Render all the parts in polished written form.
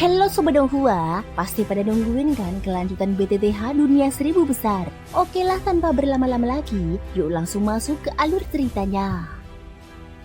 Hello Sobat Donghua, pasti pada nungguin kan kelanjutan BTTH Dunia 1000 Besar? Oke lah, tanpa berlama-lama lagi, yuk langsung masuk ke alur ceritanya.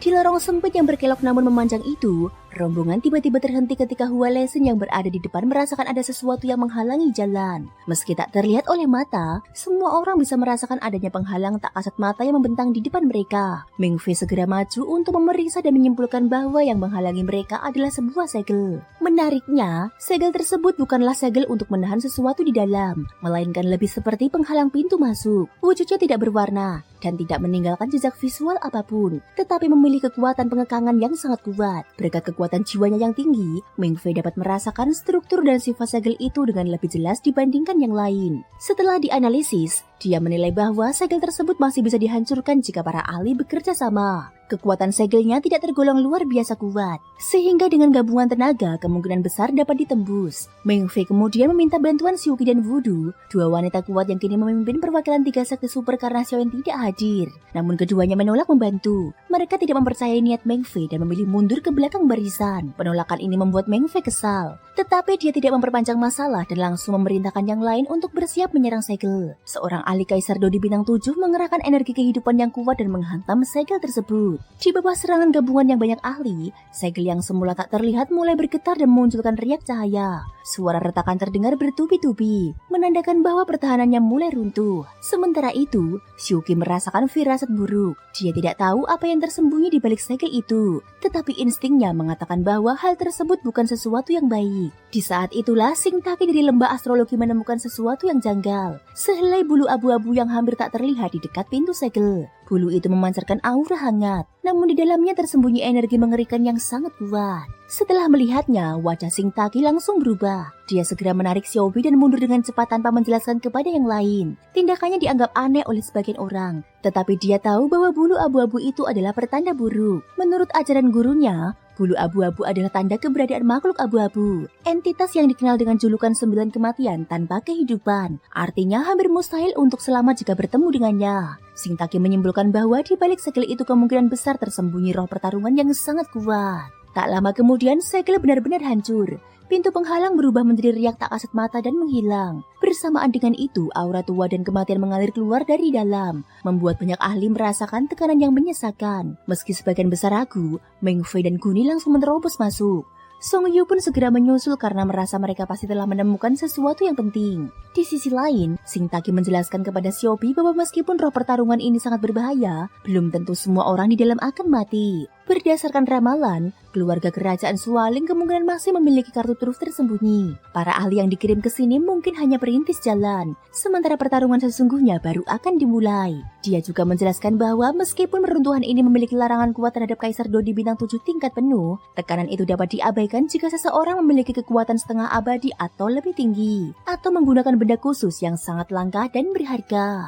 Di lorong sempit yang berkelok namun memanjang itu, rombongan tiba-tiba terhenti ketika Hua Lesen yang berada di depan merasakan ada sesuatu yang menghalangi jalan. Meski tak terlihat oleh mata, semua orang bisa merasakan adanya penghalang tak kasat mata yang membentang di depan mereka. Meng Fei segera maju untuk memeriksa dan menyimpulkan bahwa yang menghalangi mereka adalah sebuah segel. Menariknya, segel tersebut bukanlah segel untuk menahan sesuatu di dalam, melainkan lebih seperti penghalang pintu masuk. Wujudnya tidak berwarna dan tidak meninggalkan jejak visual apapun, tetapi memiliki kekuatan pengekangan yang sangat kuat. Berkat kekuatan jiwanya yang tinggi, Meng Fei dapat merasakan struktur dan sifat segel itu dengan lebih jelas dibandingkan yang lain. Setelah dianalisis, dia menilai bahwa segel tersebut masih bisa dihancurkan jika para ahli bekerja sama. Kekuatan segelnya tidak tergolong luar biasa kuat, sehingga dengan gabungan tenaga kemungkinan besar dapat ditembus. Meng Fei kemudian meminta bantuan Xiuqi dan Wudu, dua wanita kuat yang kini memimpin perwakilan 3 sekte super karena Xiaoyan tidak hadir. Namun keduanya menolak membantu. Mereka tidak mempercayai niat Meng Fei dan memilih mundur ke belakang barisan. Penolakan ini membuat Meng Fei kesal, tetapi dia tidak memperpanjang masalah dan langsung memerintahkan yang lain untuk bersiap menyerang segel. Seorang ahli Kaisar Dodi Bintang 7 mengerahkan energi kehidupan yang kuat dan menghantam segel tersebut. Di bawah serangan gabungan yang banyak ahli, segel yang semula tak terlihat mulai bergetar dan memunculkan riak cahaya. Suara retakan terdengar bertubi-tubi, menandakan bahwa pertahanannya mulai runtuh. Sementara itu, Xiuqi merasakan firasat buruk. Dia tidak tahu apa yang tersembunyi di balik segel itu, tetapi instingnya mengatakan bahwa hal tersebut bukan sesuatu yang baik. Di saat itulah Sing Taki dari lembah astrologi menemukan sesuatu yang janggal. Sehelai bulu abu-abu yang hampir tak terlihat di dekat pintu segel. Bulu itu memancarkan aura hangat, namun di dalamnya tersembunyi energi mengerikan yang sangat kuat. Setelah melihatnya, wajah Sing Taki langsung berubah. Dia segera menarik Xiaobi dan mundur dengan cepat tanpa menjelaskan kepada yang lain. Tindakannya dianggap aneh oleh sebagian orang, tetapi dia tahu bahwa bulu abu-abu itu adalah pertanda buruk. Menurut ajaran gurunya, bulu abu-abu adalah tanda keberadaan makhluk abu-abu, entitas yang dikenal dengan julukan 9 kematian tanpa kehidupan. Artinya hampir mustahil untuk selamat jika bertemu dengannya. Sing Taki menyimpulkan bahwa di balik segel itu kemungkinan besar tersembunyi roh pertarungan yang sangat kuat. Tak lama kemudian segel benar-benar hancur. Pintu penghalang berubah menjadi riak tak kasat mata dan menghilang. Bersamaan dengan itu, aura tua dan kematian mengalir keluar dari dalam, membuat banyak ahli merasakan tekanan yang menyesakan. Meski sebagian besar ragu, Meng Fei dan Guni langsung menerobos masuk. Song Yu pun segera menyusul karena merasa mereka pasti telah menemukan sesuatu yang penting. Di sisi lain, Sing Taki menjelaskan kepada Xiaobi bahwa meskipun roh pertarungan ini sangat berbahaya, belum tentu semua orang di dalam akan mati. Berdasarkan ramalan, keluarga kerajaan Sualing kemungkinan masih memiliki kartu truf tersembunyi. Para ahli yang dikirim ke sini mungkin hanya perintis jalan, sementara pertarungan sesungguhnya baru akan dimulai. Dia juga menjelaskan bahwa meskipun peruntuhan ini memiliki larangan kuat terhadap Kaisar Dodi Bintang 7 tingkat penuh, tekanan itu dapat diabaikan jika seseorang memiliki kekuatan setengah abadi atau lebih tinggi, atau menggunakan benda khusus yang sangat langka dan berharga.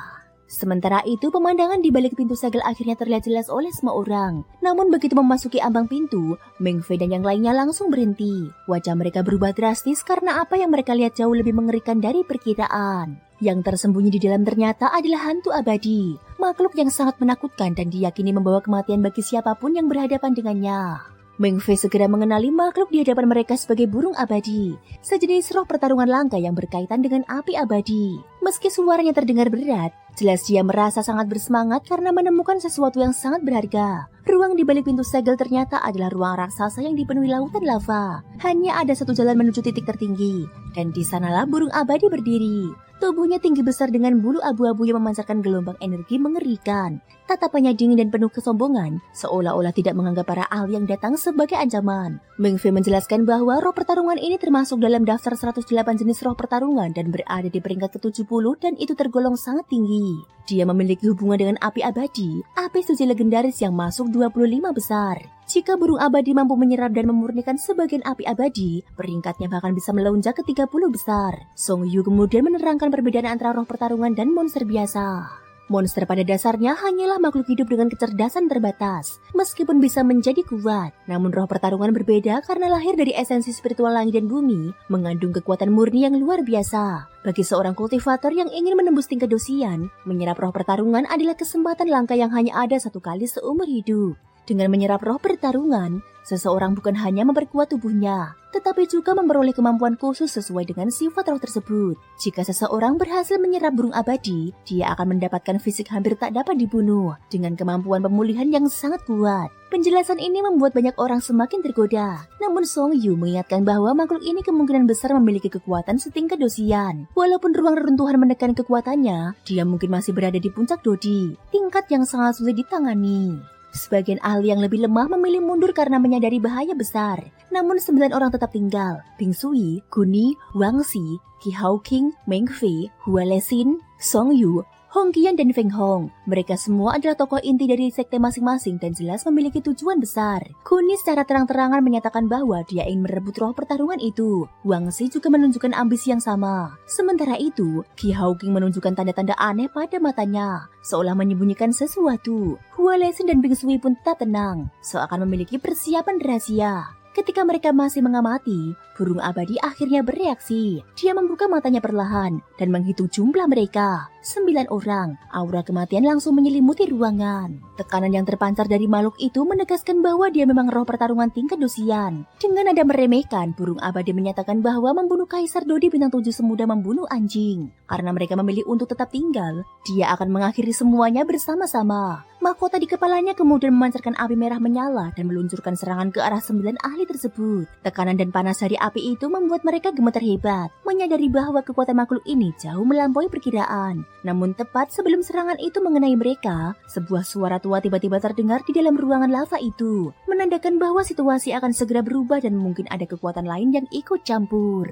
Sementara itu, pemandangan di balik pintu segel akhirnya terlihat jelas oleh semua orang. Namun begitu memasuki ambang pintu, Meng Fei dan yang lainnya langsung berhenti. Wajah mereka berubah drastis karena apa yang mereka lihat jauh lebih mengerikan dari perkiraan. Yang tersembunyi di dalam ternyata adalah hantu abadi, makhluk yang sangat menakutkan dan diyakini membawa kematian bagi siapapun yang berhadapan dengannya. Meng Fei segera mengenali makhluk di hadapan mereka sebagai burung abadi, sejenis roh pertarungan langka yang berkaitan dengan api abadi. Meski suaranya terdengar berat, jelas dia merasa sangat bersemangat karena menemukan sesuatu yang sangat berharga. Ruang di balik pintu segel ternyata adalah ruang raksasa yang dipenuhi lautan lava. Hanya ada satu jalan menuju titik tertinggi, dan di sanalah burung abadi berdiri. Tubuhnya tinggi besar dengan bulu abu-abu yang memancarkan gelombang energi mengerikan. Tatapannya dingin dan penuh kesombongan, seolah-olah tidak menganggap para ahli yang datang sebagai ancaman. Meng Fei menjelaskan bahwa roh pertarungan ini termasuk dalam daftar 108 jenis roh pertarungan dan berada di peringkat ke-70 dan itu tergolong sangat tinggi. Dia memiliki hubungan dengan api abadi, api suci legendaris yang masuk 25 besar. Jika burung abadi mampu menyerap dan memurnikan sebagian api abadi, peringkatnya bahkan bisa melonjak ke 30 besar. Song Yu kemudian menerangkan perbedaan antara roh pertarungan dan monster biasa. Monster pada dasarnya hanyalah makhluk hidup dengan kecerdasan terbatas, meskipun bisa menjadi kuat. Namun roh pertarungan berbeda karena lahir dari esensi spiritual langit dan bumi, mengandung kekuatan murni yang luar biasa. Bagi seorang kultivator yang ingin menembus tingkat dosian, menyerap roh pertarungan adalah kesempatan langka yang hanya ada satu kali seumur hidup. Dengan menyerap roh pertarungan, seseorang bukan hanya memperkuat tubuhnya, tetapi juga memperoleh kemampuan khusus sesuai dengan sifat roh tersebut. Jika seseorang berhasil menyerap burung abadi, dia akan mendapatkan fisik hampir tak dapat dibunuh, dengan kemampuan pemulihan yang sangat kuat. Penjelasan ini membuat banyak orang semakin tergoda. Namun Song Yu mengingatkan bahwa makhluk ini kemungkinan besar memiliki kekuatan setingkat Dosian. Walaupun ruang reruntuhan menekan kekuatannya, dia mungkin masih berada di puncak Dodi, tingkat yang sangat sulit ditangani. Sebagian ahli yang lebih lemah memilih mundur karena menyadari bahaya besar. Namun 9 orang tetap tinggal. Bing Sui, Guni, Wang Xi, Qi Haoqing, Meng Fei, Hua Lexin, Song Yu, Hong Qian dan Feng Hong. Mereka semua adalah tokoh inti dari sekte masing-masing dan jelas memiliki tujuan besar. Guni secara terang-terangan menyatakan bahwa dia ingin merebut roh pertarungan itu. Wang Xi juga menunjukkan ambisi yang sama. Sementara itu, Qi Haoqing menunjukkan tanda-tanda aneh pada matanya, seolah menyembunyikan sesuatu. Hua Lexin dan Bing Sui pun tetap tenang, seakan memiliki persiapan rahasia. Ketika mereka masih mengamati, burung abadi akhirnya bereaksi. Dia membuka matanya perlahan dan menghitung jumlah mereka. 9 orang. Aura kematian langsung menyelimuti ruangan. Tekanan yang terpancar dari makhluk itu menegaskan bahwa dia memang roh pertarungan tingkat Dosian. Dengan nada meremehkan, burung abadi menyatakan bahwa membunuh Kaisar Dodi Bintang 7 semudah membunuh anjing. Karena mereka memilih untuk tetap tinggal, dia akan mengakhiri semuanya bersama-sama. Mahkota di kepalanya kemudian memancarkan api merah menyala dan meluncurkan serangan ke arah 9 ahli tersebut. Tekanan dan panas dari api itu membuat mereka gemetar hebat, menyadari bahwa kekuatan makhluk ini jauh melampaui perkiraan. Namun tepat sebelum serangan itu mengenai mereka, sebuah suara tua tiba-tiba terdengar di dalam ruangan lava itu, menandakan bahwa situasi akan segera berubah dan mungkin ada kekuatan lain yang ikut campur.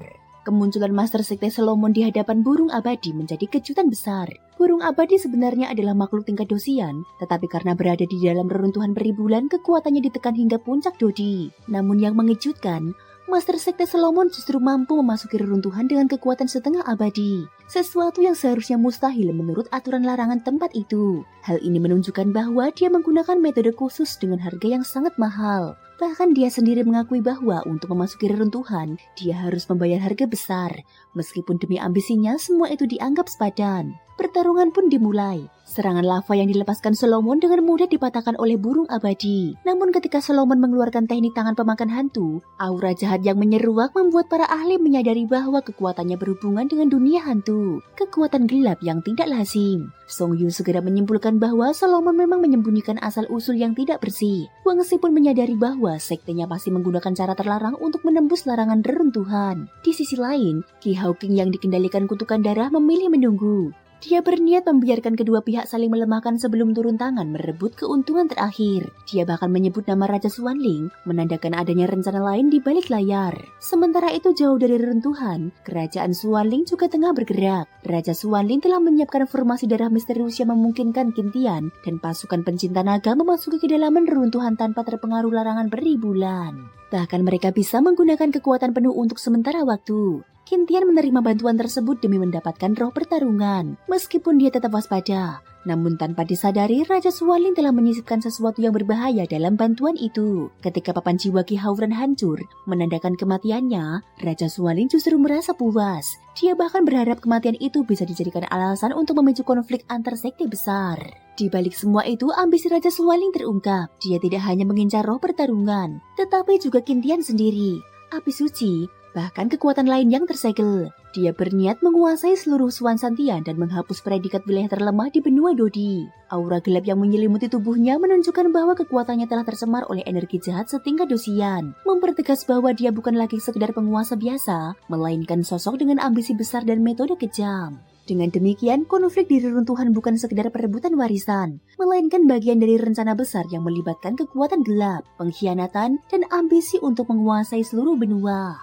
Kemunculan Master Sekte Solomon di hadapan burung abadi menjadi kejutan besar. Burung abadi sebenarnya adalah makhluk tingkat Dosian, tetapi karena berada di dalam reruntuhan beribulan, kekuatannya ditekan hingga puncak Dodi. Namun yang mengejutkan, Master Sekte Solomon justru mampu memasuki reruntuhan dengan kekuatan setengah abadi. Sesuatu yang seharusnya mustahil menurut aturan larangan tempat itu. Hal ini menunjukkan bahwa dia menggunakan metode khusus dengan harga yang sangat mahal. Bahkan dia sendiri mengakui bahwa untuk memasuki reruntuhan, dia harus membayar harga besar. Meskipun demi ambisinya, semua itu dianggap sepadan. Pertarungan pun dimulai. Serangan lava yang dilepaskan Solomon dengan mudah dipatahkan oleh burung abadi. Namun ketika Solomon mengeluarkan teknik tangan pemakan hantu, aura jahat yang menyeruak membuat para ahli menyadari bahwa kekuatannya berhubungan dengan dunia hantu. Kekuatan gelap yang tidak lazim. Song Yu segera menyimpulkan bahwa Solomon memang menyembunyikan asal-usul yang tidak bersih. Wang Xi pun menyadari bahwa sektenya pasti menggunakan cara terlarang untuk menembus larangan reruntuhan. Di sisi lain, Qi Haoqing yang dikendalikan kutukan darah memilih menunggu. Dia berniat membiarkan kedua pihak saling melemahkan sebelum turun tangan merebut keuntungan terakhir. Dia bahkan menyebut nama Raja Xuanling, menandakan adanya rencana lain di balik layar. Sementara itu jauh dari reruntuhan, kerajaan Xuanling juga tengah bergerak. Raja Xuanling telah menyiapkan formasi darah misterius yang memungkinkan Qintian dan pasukan pencinta naga memasuki kedalaman reruntuhan tanpa terpengaruh larangan beribulan. Bahkan mereka bisa menggunakan kekuatan penuh untuk sementara waktu. Qintian menerima bantuan tersebut demi mendapatkan roh pertarungan. Meskipun dia tetap waspada, namun tanpa disadari Raja Xuanling telah menyisipkan sesuatu yang berbahaya dalam bantuan itu. Ketika papan jiwa Qi Haoran hancur, menandakan kematiannya, Raja Xuanling justru merasa puas. Dia bahkan berharap kematian itu bisa dijadikan alasan untuk memicu konflik antar sekte besar. Di balik semua itu, ambisi Raja Xuanling terungkap. Dia tidak hanya mengincar roh pertarungan, tetapi juga Qintian sendiri, api suci, bahkan kekuatan lain yang tersegel. Dia berniat menguasai seluruh Xuan Santian dan menghapus predikat wilayah terlemah di benua Dodi. Aura gelap yang menyelimuti tubuhnya menunjukkan bahwa kekuatannya telah tercemar oleh energi jahat setingkat Dosian, mempertegas bahwa dia bukan lagi sekedar penguasa biasa, melainkan sosok dengan ambisi besar dan metode kejam. Dengan demikian, konflik di reruntuhan bukan sekedar perebutan warisan, melainkan bagian dari rencana besar yang melibatkan kekuatan gelap, pengkhianatan, dan ambisi untuk menguasai seluruh benua.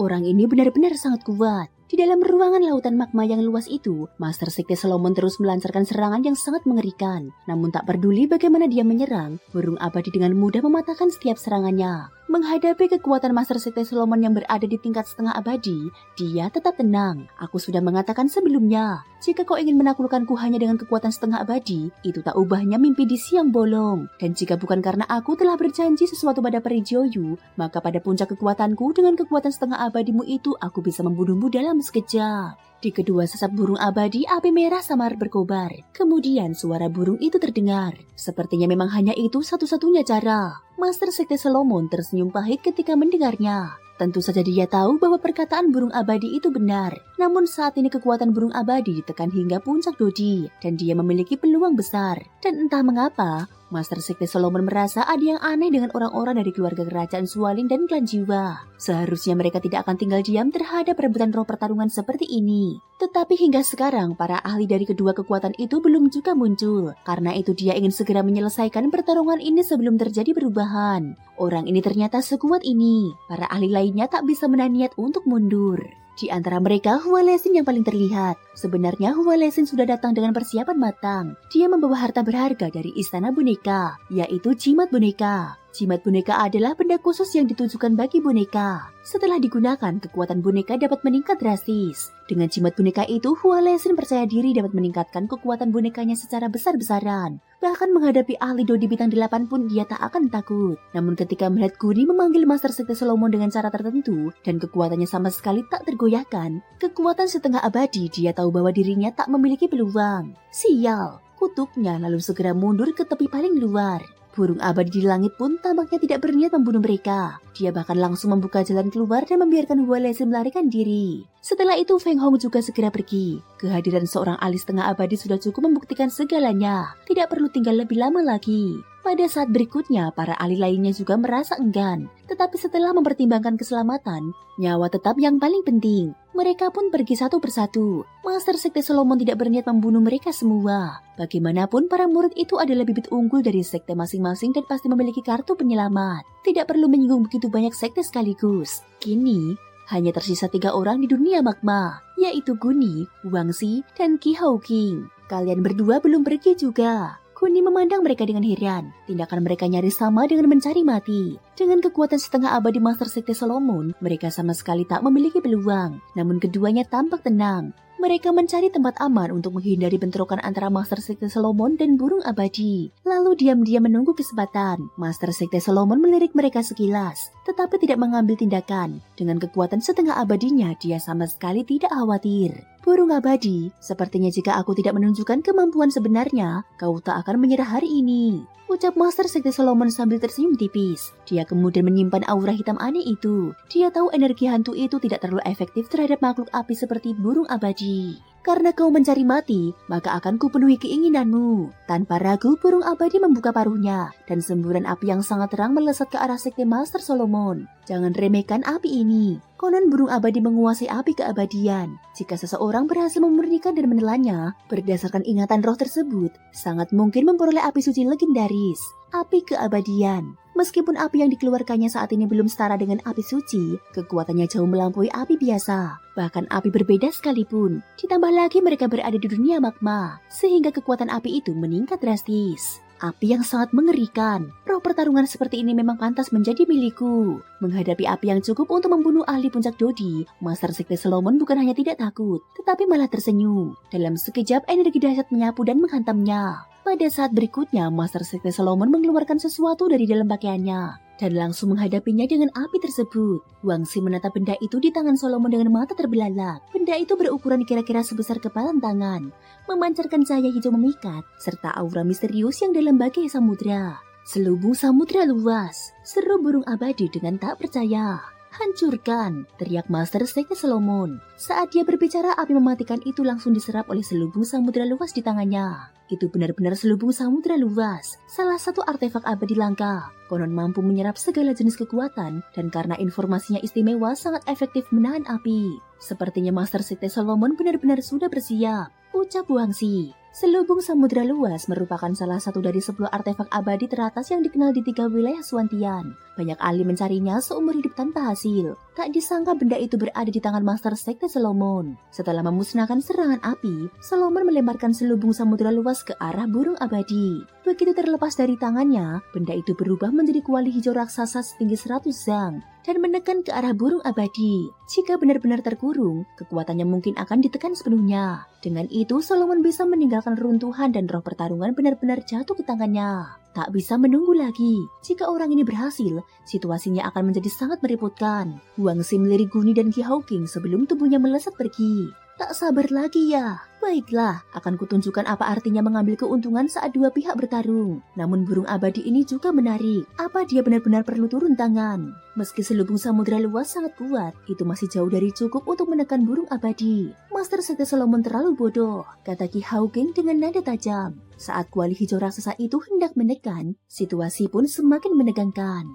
Orang ini benar-benar sangat kuat. Di dalam ruangan lautan magma yang luas itu, Master Sekte Solomon terus melancarkan serangan yang sangat mengerikan. Namun tak peduli bagaimana dia menyerang, burung abadi dengan mudah mematahkan setiap serangannya. Menghadapi kekuatan Master Sekte Solomon yang berada di tingkat setengah abadi, dia tetap tenang. Aku sudah mengatakan sebelumnya, jika kau ingin menaklukkanku hanya dengan kekuatan setengah abadi, itu tak ubahnya mimpi di siang bolong. Dan jika bukan karena aku telah berjanji sesuatu pada Peri Jiuyu, maka pada puncak kekuatanku dengan kekuatan setengah abadimu itu, aku bisa membunuhmu dalam sekejap. Di kedua sayap burung abadi, api merah samar berkobar. Kemudian suara burung itu terdengar. Sepertinya memang hanya itu satu-satunya cara. Master Sekte Solomon tersenyum pahit ketika mendengarnya. Tentu saja dia tahu bahwa perkataan burung abadi itu benar. Namun saat ini kekuatan burung abadi ditekan hingga puncak dodi. Dan dia memiliki peluang besar. Dan entah mengapa, Master Sekte Solomon merasa ada yang aneh dengan orang-orang dari keluarga kerajaan Sualin dan klan Jiwa. Seharusnya mereka tidak akan tinggal diam terhadap perebutan roh pertarungan seperti ini. Tetapi hingga sekarang, para ahli dari kedua kekuatan itu belum juga muncul. Karena itu dia ingin segera menyelesaikan pertarungan ini sebelum terjadi perubahan. Orang ini ternyata sekuat ini. Para ahli lainnya tak bisa menahan niat untuk mundur. Di antara mereka, Hua Lexin yang paling terlihat. Sebenarnya Hua Lexin sudah datang dengan persiapan matang. Dia membawa harta berharga dari istana boneka, yaitu jimat boneka. Jimat boneka adalah benda khusus yang ditujukan bagi boneka. Setelah digunakan, kekuatan boneka dapat meningkat drastis. Dengan jimat boneka itu, Hua Lexin percaya diri dapat meningkatkan kekuatan bonekanya secara besar-besaran. Bahkan menghadapi ahli dodi bintang 8 pun dia tak akan takut. Namun ketika melihat Guni memanggil Master Sekte Solomon dengan cara tertentu dan kekuatannya sama sekali tak tergoyahkan, kekuatan setengah abadi, dia tahu bahwa dirinya tak memiliki peluang. Sial, kutuknya lalu segera mundur ke tepi paling luar. Burung abadi di langit pun tampaknya tidak berniat membunuh mereka. Dia bahkan langsung membuka jalan keluar dan membiarkan Hua Lexin melarikan diri. Setelah itu Feng Hong juga segera pergi. Kehadiran seorang ahli setengah abadi sudah cukup membuktikan segalanya. Tidak perlu tinggal lebih lama lagi. Pada saat berikutnya, para ahli lainnya juga merasa enggan. Tetapi setelah mempertimbangkan keselamatan, nyawa tetap yang paling penting. Mereka pun pergi satu persatu. Master Sekte Solomon tidak berniat membunuh mereka semua. Bagaimanapun, para murid itu adalah bibit unggul dari sekte masing-masing dan pasti memiliki kartu penyelamat. Tidak perlu menyinggung begitu banyak sekte sekaligus. Kini, hanya tersisa 3 orang di dunia magma, yaitu Guni, Wangxi, dan Qi Haoqing. Kalian berdua belum pergi juga. Guni memandang mereka dengan heran. Tindakan mereka nyaris sama dengan mencari mati. Dengan kekuatan setengah abadi Master Sekte Solomon, mereka sama sekali tak memiliki peluang. Namun keduanya tampak tenang. Mereka mencari tempat aman untuk menghindari bentrokan antara Master Sekte Solomon dan burung abadi. Lalu diam-diam menunggu kesempatan. Master Sekte Solomon melirik mereka sekilas, tetapi tidak mengambil tindakan. Dengan kekuatan setengah abadinya, dia sama sekali tidak khawatir. Burung abadi, sepertinya jika aku tidak menunjukkan kemampuan sebenarnya, kau tak akan menyerah hari ini. Ucap Master Sekte Solomon sambil tersenyum tipis. Dia kemudian menyimpan aura hitam aneh itu. Dia tahu energi hantu itu tidak terlalu efektif terhadap makhluk api seperti burung abadi. Karena kau mencari mati, maka akan kupenuhi keinginanmu. Tanpa ragu, burung abadi membuka paruhnya, dan semburan api yang sangat terang melesat ke arah sekte Master Solomon. Jangan remehkan api ini. Konon burung abadi menguasai api keabadian. Jika seseorang berhasil memurnikan dan menelannya, berdasarkan ingatan roh tersebut, sangat mungkin memperoleh api suci legendaris, api keabadian. Meskipun api yang dikeluarkannya saat ini belum setara dengan api suci, kekuatannya jauh melampaui api biasa. Bahkan api berbeda sekalipun. Ditambah lagi mereka berada di dunia magma, sehingga kekuatan api itu meningkat drastis. Api yang sangat mengerikan. Roh pertarungan seperti ini memang pantas menjadi milikku. Menghadapi api yang cukup untuk membunuh ahli puncak dodi, Master Sekte Solomon bukan hanya tidak takut, tetapi malah tersenyum. Dalam sekejap energi dahsyat menyapu dan menghantamnya. Pada saat berikutnya, Master Sekte Solomon mengeluarkan sesuatu dari dalam pakaiannya dan langsung menghadapinya dengan api tersebut. Wangxi menatap benda itu di tangan Solomon dengan mata terbelalak. Benda itu berukuran kira-kira sebesar kepalan tangan, memancarkan cahaya hijau memikat, serta aura misterius yang dalam bagai samudra. Selubung samudra luas, seru burung abadi dengan tak percaya. Hancurkan, teriak Master Sekte Solomon. Saat dia berbicara, api mematikan itu langsung diserap oleh selubung samudra luas di tangannya. Itu benar-benar selubung samudra luas, salah satu artefak abadi langka. Konon mampu menyerap segala jenis kekuatan, dan karena informasinya istimewa sangat efektif menahan api. Sepertinya Master Sekte Solomon benar-benar sudah bersiap, ucap Wangxi. Selubung samudra luas merupakan salah satu dari 10 artefak abadi teratas yang dikenal di 3 wilayah Suantian. Banyak ahli mencarinya seumur hidup tanpa hasil. Tak disangka benda itu berada di tangan Master Sekte Solomon. Setelah memusnahkan serangan api, Solomon melemparkan selubung samudra luas ke arah burung abadi. Begitu terlepas dari tangannya, benda itu berubah menjadi kuali hijau raksasa setinggi 100 zang dan menekan ke arah burung abadi. Jika benar-benar terkurung, kekuatannya mungkin akan ditekan sepenuhnya. Dengan itu, Solomon bisa meninggalkan runtuhan dan roh pertarungan benar-benar jatuh ke tangannya. Tak bisa menunggu lagi. Jika orang ini berhasil, situasinya akan menjadi sangat merepotkan. Wangxi melirik Guni dan Qi Haoqing sebelum tubuhnya melesat pergi. Tak sabar lagi ya? Baiklah, akan kutunjukkan apa artinya mengambil keuntungan saat dua pihak bertarung. Namun burung abadi ini juga menarik. Apa dia benar-benar perlu turun tangan? Meski selubung samudera luas sangat kuat, itu masih jauh dari cukup untuk menekan burung abadi. Master Sekte Solomon terlalu bodoh, kata Ki Hawking dengan nada tajam. Saat kuali hijau raksasa itu hendak menekan, situasi pun semakin menegangkan.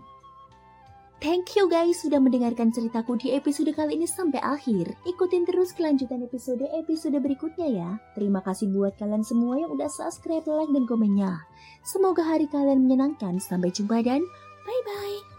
Thank you guys sudah mendengarkan ceritaku di episode kali ini sampai akhir. Ikutin terus kelanjutan episode berikutnya ya. Terima kasih buat kalian semua yang udah subscribe, like, dan komennya. Semoga hari kalian menyenangkan. Sampai jumpa dan bye-bye.